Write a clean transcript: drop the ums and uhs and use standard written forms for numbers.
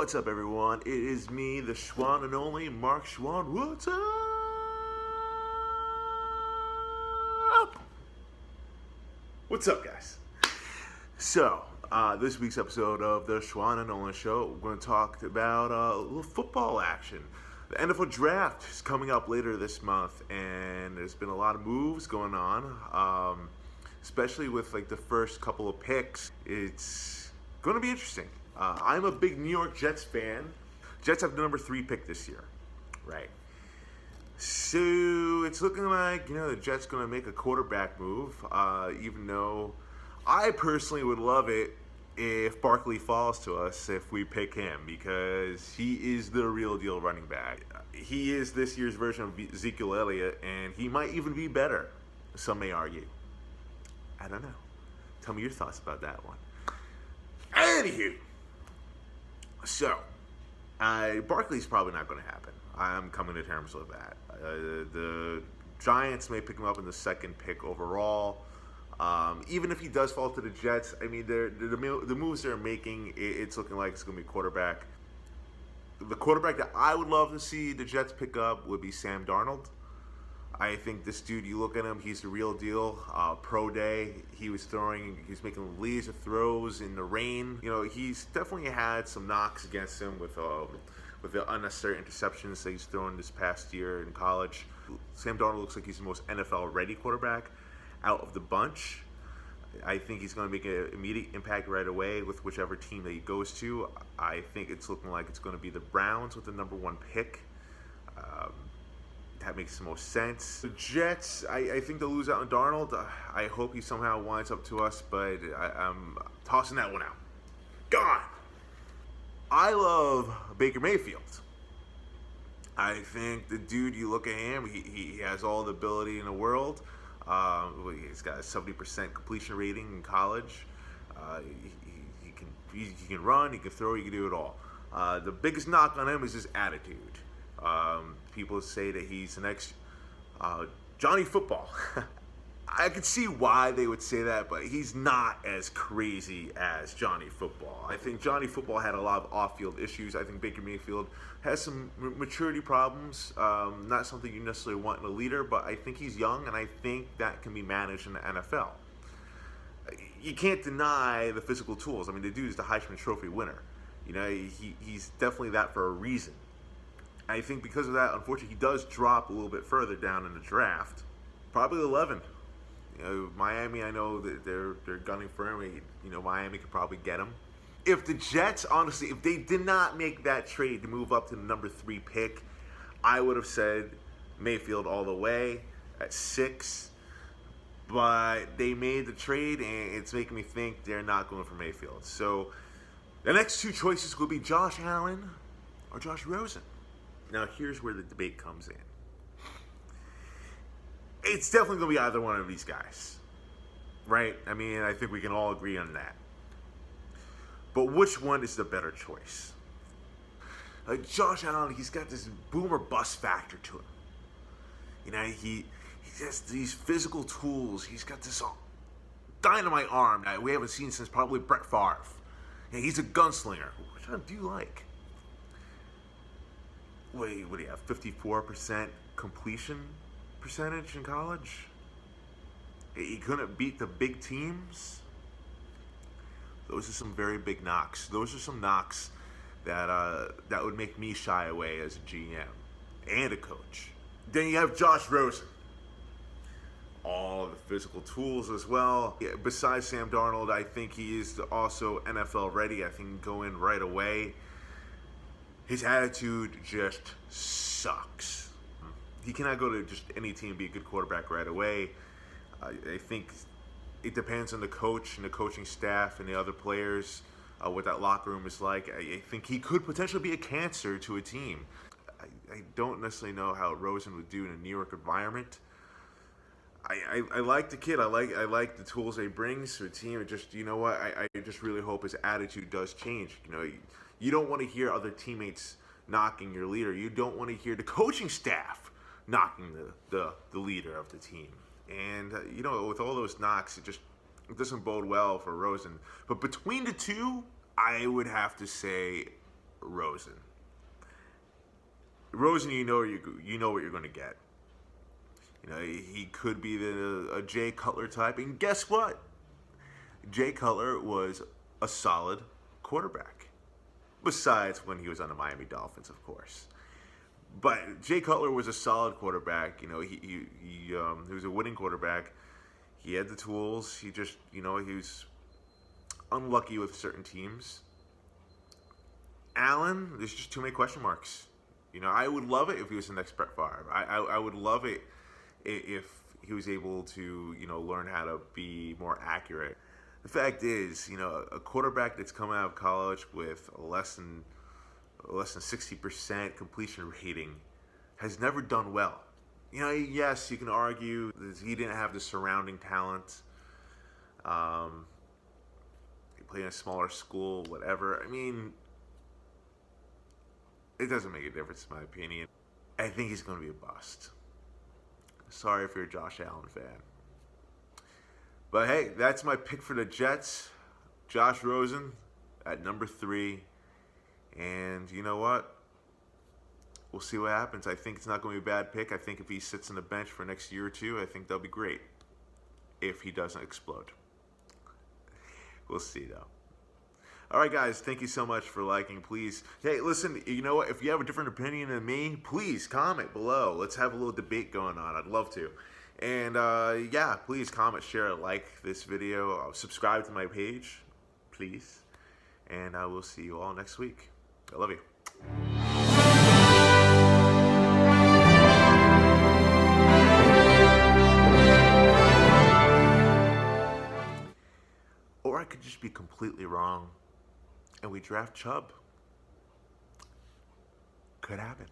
What's up, everyone? It is me, the Chouen And Only Marc Chouen. What's up? What's up, guys? So, this week's episode of the Chouen And Only Show, we're going to talk about a little football action. The NFL draft is coming up later this month, and there's been a lot of moves going on, especially with like the first couple of picks. It's going to be interesting. I'm a big New York Jets fan. Jets have the number 3 pick this year, right? So it's looking like, the Jets going to make a quarterback move, even though I personally would love it if Barkley falls to us if we pick him, because he is the real deal running back. He is this year's version of Ezekiel Elliott, and he might even be better, some may argue. I don't know. Tell me your thoughts about that one. Anywho, so Barkley's probably not going to happen. I'm coming to terms with that. The Giants may pick him up in the second pick overall. Even if he does fall to the Jets, I mean, the moves they're making, it's looking like it's going to be quarterback. The quarterback that I would love to see the Jets pick up would be Sam Darnold. I think this dude, you look at him, he's the real deal. Pro day, he's making laser throws in the rain. He's definitely had some knocks against him with the unnecessary interceptions that he's thrown this past year in college. Sam Darnold looks like he's the most NFL-ready quarterback out of the bunch. I think he's going to make an immediate impact right away with whichever team that he goes to. I think it's looking like it's going to be the Browns with the number 1 pick. That makes the most sense. The Jets, I think they'll lose out on Darnold. I hope he somehow winds up to us, but I'm tossing that one out. Gone. I love Baker Mayfield. I think the dude, you look at him, he has all the ability in the world. He's got a 70% completion rating in college. He can run, he can throw, he can do it all. The biggest knock on him is his attitude. People say that he's the next Johnny Football. I could see why they would say that, but he's not as crazy as Johnny Football. I think Johnny Football had a lot of off-field issues. I think Baker Mayfield has some maturity problems. Not something you necessarily want in a leader, but I think he's young, and I think that can be managed in the NFL. You can't deny the physical tools. I mean, the dude is the Heisman Trophy winner. He's definitely that for a reason. I think because of that, unfortunately, he does drop a little bit further down in the draft. Probably 11. Miami, I know that they're gunning for him. Miami could probably get him. If the Jets, honestly, if they did not make that trade to move up to the number 3 pick, I would have said Mayfield all the way at 6. But they made the trade, and it's making me think they're not going for Mayfield. So the next 2 choices will be Josh Allen or Josh Rosen. Now, here's where the debate comes in. It's definitely going to be either one of these guys, right? I mean, I think we can all agree on that. But which one is the better choice? Like Josh Allen, he's got this boomer bust factor to him. He has these physical tools. He's got this dynamite arm that we haven't seen since probably Brett Favre. He's a gunslinger, which I do like. Wait, what do you have? 54% completion percentage in college? He couldn't beat the big teams? Those are some very big knocks. Those are some knocks that would make me shy away as a GM and a coach. Then you have Josh Rosen. All the physical tools as well. Yeah, besides Sam Darnold, I think he is also NFL ready. I think he can go in right away. His attitude just sucks. He cannot go to just any team and be a good quarterback right away. I think it depends on the coach and the coaching staff and the other players, what that locker room is like. I think he could potentially be a cancer to a team. I don't necessarily know how Rosen would do in a New York environment. I like the kid. I like the tools he brings to a team. It just, I just really hope his attitude does change. You don't want to hear other teammates knocking your leader. You don't want to hear the coaching staff knocking the leader of the team. And, with all those knocks, it doesn't bode well for Rosen. But between the two, I would have to say Rosen. Rosen, you know what you're going to get. He could be a Jay Cutler type, and guess what? Jay Cutler was a solid quarterback. Besides when he was on the Miami Dolphins, of course. But Jay Cutler was a solid quarterback. He was a winning quarterback. He had the tools. He just, he was unlucky with certain teams. Allen, there's just too many question marks. I would love it if he was the next Brett Favre. I would love it if he was able to, learn how to be more accurate. The fact is, a quarterback that's coming out of college with less than 60% completion rating has never done well. Yes, you can argue that he didn't have the surrounding talent. He played in a smaller school, whatever. I mean, it doesn't make a difference in my opinion. I think he's going to be a bust. Sorry if you're a Josh Allen fan. But hey, that's my pick for the Jets. Josh Rosen at number 3. And you know what? We'll see what happens. I think it's not going to be a bad pick. I think if he sits on the bench for next year or two, I think that'll be great. If he doesn't explode. We'll see, though. All right, guys, thank you so much for liking. Please, hey, listen, you know what? If you have a different opinion than me, please comment below. Let's have a little debate going on. I'd love to. And, yeah, please comment, share, like this video. Subscribe to my page, please. And I will see you all next week. I love you. Or I could just be completely wrong and we draft Chubb. Could happen.